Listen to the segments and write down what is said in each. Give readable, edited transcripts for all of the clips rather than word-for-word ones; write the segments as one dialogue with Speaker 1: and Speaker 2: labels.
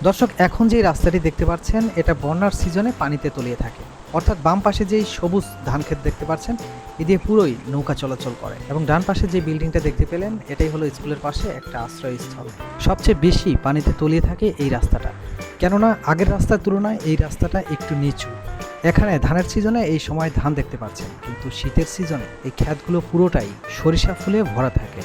Speaker 1: দর্শক, এখন যে রাস্তাটি দেখতে পাচ্ছেন এটা বন্যার সিজনে পানিতে তলিয়ে থাকে। অর্থাৎ বাম পাশে যেই সবুজ ধান ক্ষেত দেখতে পাচ্ছেন এ দিয়ে পুরোই নৌকা চলাচল করে, এবং ডান পাশে যে বিল্ডিংটা দেখতে পেলেন এটাই হলো স্কুলের পাশে একটা আশ্রয়স্থল। সবচেয়ে বেশি পানিতে তলিয়ে থাকে এই রাস্তাটা, কেননা আগের রাস্তার তুলনায় এই রাস্তাটা একটু নিচু। এখানে ধানের সিজনে এই সময় ধান দেখতে পাচ্ছেন, কিন্তু শীতের সিজনে এই ক্ষেতগুলো পুরোটাই সরিষা ফুলে ভরা থাকে।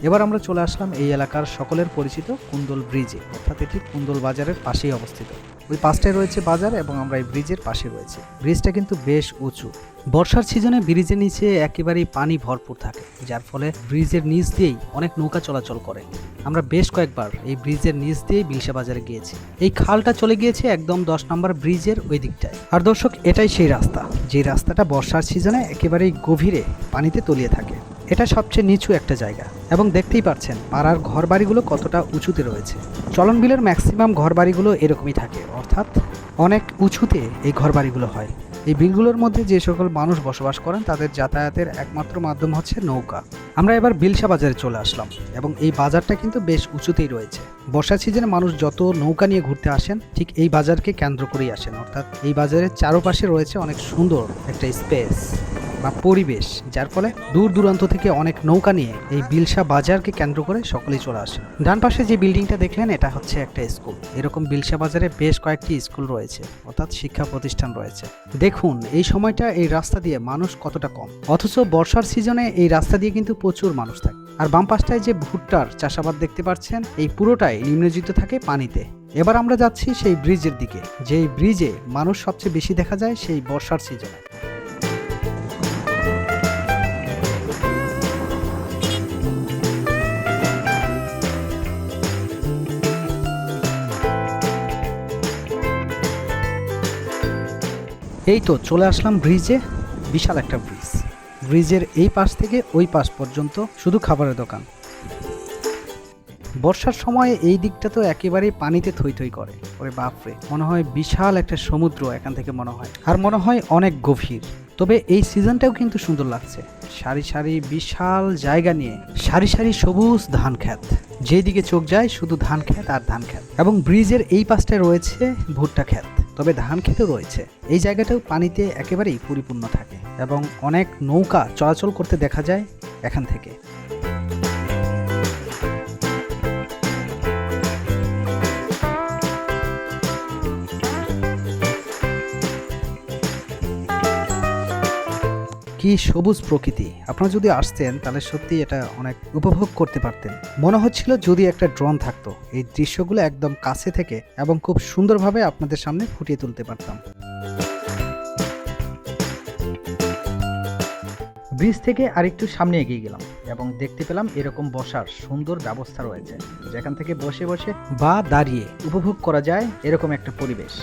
Speaker 1: এবার আমরা চলে আসলাম এই এলাকার সকলের পরিচিত কুন্দল ব্রিজে, অর্থাৎ এটি কুন্দল বাজারের পাশেই অবস্থিত। ওই পাশটায় রয়েছে বাজার এবং আমরা এই ব্রিজের পাশে রয়েছে। ব্রিজটা কিন্তু বেশ উঁচু। বর্ষার সিজনে ব্রিজের নিচে একেবারেই পানি ভরপুর থাকে, যার ফলে ব্রিজের নিচ দিয়েই অনেক নৌকা চলাচল করে। আমরা বেশ কয়েকবার এই ব্রিজের নিচ দিয়েই বিলসা বাজারে গিয়েছি। এই খালটা চলে গিয়েছে একদম 10 নম্বর ব্রিজের ওই দিকটায়। আর দর্শক, এটাই সেই রাস্তা যে রাস্তাটা বর্ষার সিজনে একেবারেই গভীরে পানিতে তলিয়ে থাকে। এটা সবচেয়ে নিচু একটা জায়গা, এবং দেখতেই পাচ্ছেন পাড়ার ঘরবাড়িগুলো কতটা উঁচুতে রয়েছে। চলন বিলের ম্যাক্সিমাম ঘরবাড়িগুলো এরকমই থাকে, অর্থাৎ অনেক উঁচুতে এই ঘরবাড়িগুলো হয়। এই বিলগুলোর মধ্যে যে সকল মানুষ বসবাস করেন তাদের যাতায়াতের একমাত্র মাধ্যম হচ্ছে নৌকা। আমরা এবার বিলসা বাজারে চলে আসলাম, এবং এই বাজারটা কিন্তু বেশ উঁচুতেই রয়েছে। বর্ষা সিজনে মানুষ যত নৌকা নিয়ে ঘুরতে আসেন ঠিক এই বাজারকে কেন্দ্র করেই আসেন, অর্থাৎ এই বাজারের চারপাশে রয়েছে অনেক সুন্দর একটা স্পেস বা পরিবেশ, যার ফলে দূর দূরান্ত থেকে অনেক নৌকা নিয়ে এই বিলসা বাজারকে কেন্দ্র করে সকলেই চলে আসে। ডান পাশে যে বিল্ডিংটা দেখলেন এটা হচ্ছে একটা স্কুল। এরকম বিলসা বাজারে বেশ কয়েকটি স্কুল রয়েছে, অর্থাৎ শিক্ষা প্রতিষ্ঠান রয়েছে। দেখুন এই সময়টা এই রাস্তা দিয়ে মানুষ কতটা কম, অথচ বর্ষার সিজনে এই রাস্তা দিয়ে কিন্তু প্রচুর মানুষ থাকে। আর বাম পাশটায় যে ভুট্টার চাষাবাদ দেখতে পাচ্ছেন এই পুরোটাই নিমজ্জিত থাকে পানিতে। এবার আমরা যাচ্ছি সেই ব্রিজের দিকে, যেই ব্রিজে মানুষ সবচেয়ে বেশি দেখা যায় সেই বর্ষার সিজনে। এই তো চলে আসলাম ব্রিজে। বিশাল একটা ব্রিজ। ব্রিজের এই পাশ থেকে ওই পাশ পর্যন্ত শুধু খাবারের দোকান। বর্ষার সময় এই দিকটা তো একেবারেই পানিতে থই থই করে। ওরে বাপরে, মনে হয় বিশাল একটা সমুদ্র এখান থেকে মনে হয়, আর মনে হয় অনেক গভীর। তবে এই সিজনটাও কিন্তু সুন্দর লাগছে। সারি সারি বিশাল জায়গা নিয়ে সারি সারি সবুজ ধান ক্ষেত, যেদিকে চোখ যায় শুধু ধান ক্ষেত আর ধান ক্ষেত। এবং ব্রিজের এই পাশটায় রয়েছে ভুট্টা ক্ষেত, তবে ধান ক্ষেতও রয়েছে। এই জায়গাটাও পানিতে একেবারেই পরিপূর্ণ থাকে, এবং অনেক নৌকা চলাচল করতে দেখা যায় এখান থেকে। কি সবুজ প্রকৃতি! আপনারা যদি আসতেন তাহলে সত্যি এটা অনেক উপভোগ করতে পারতেন। মনে হচ্ছিল যদি একটা ড্রোন থাকতো, এই দৃশ্যগুলো একদম কাছে থেকে এবং খুব সুন্দরভাবে আপনাদের সামনে ফুটিয়ে তুলতে পারতাম। ব্রিজ থেকে আরেকটু সামনে এগিয়ে গেলাম এবং দেখতে পেলাম এরকম বসার সুন্দর ব্যবস্থা রয়েছে, যেখান থেকে বসে বসে বা দাঁড়িয়ে উপভোগ করা যায় এরকম একটা পরিবেশ।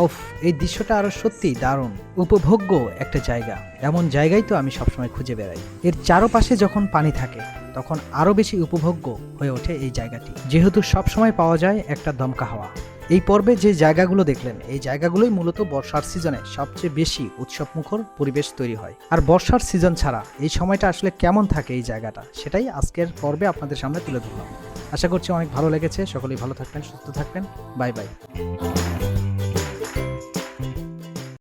Speaker 1: ওফ, এই দৃশ্যটা আরো সত্যি দারুণ, উপভোগ্য একটা জায়গা। এমন জায়গায় তো আমি সবসময় খুঁজে বেড়াই। এর চারপাশে যখন পানি থাকে তখন আরো বেশি উপভোগ্য হয়ে ওঠে এই জায়গাটি, যেহেতু সবসময় পাওয়া যায় একটা দমকা হাওয়া। এই পর্বে যে জায়গাগুলো দেখলেন এই জায়গাগুলোই মূলত বর্ষার সিজনে সবচেয়ে বেশি উৎসবমুখর পরিবেশ তৈরি হয়। আর বর্ষার সিজন ছাড়া এই সময়টা আসলে কেমন থাকে এই জায়গাটা, সেটাই আজকের পর্বে আপনাদের সামনে তুলে ধরলাম। আশা করছি অনেক ভালো লেগেছে। সকলেই ভালো থাকবেন, সুস্থ থাকবেন। Bye bye.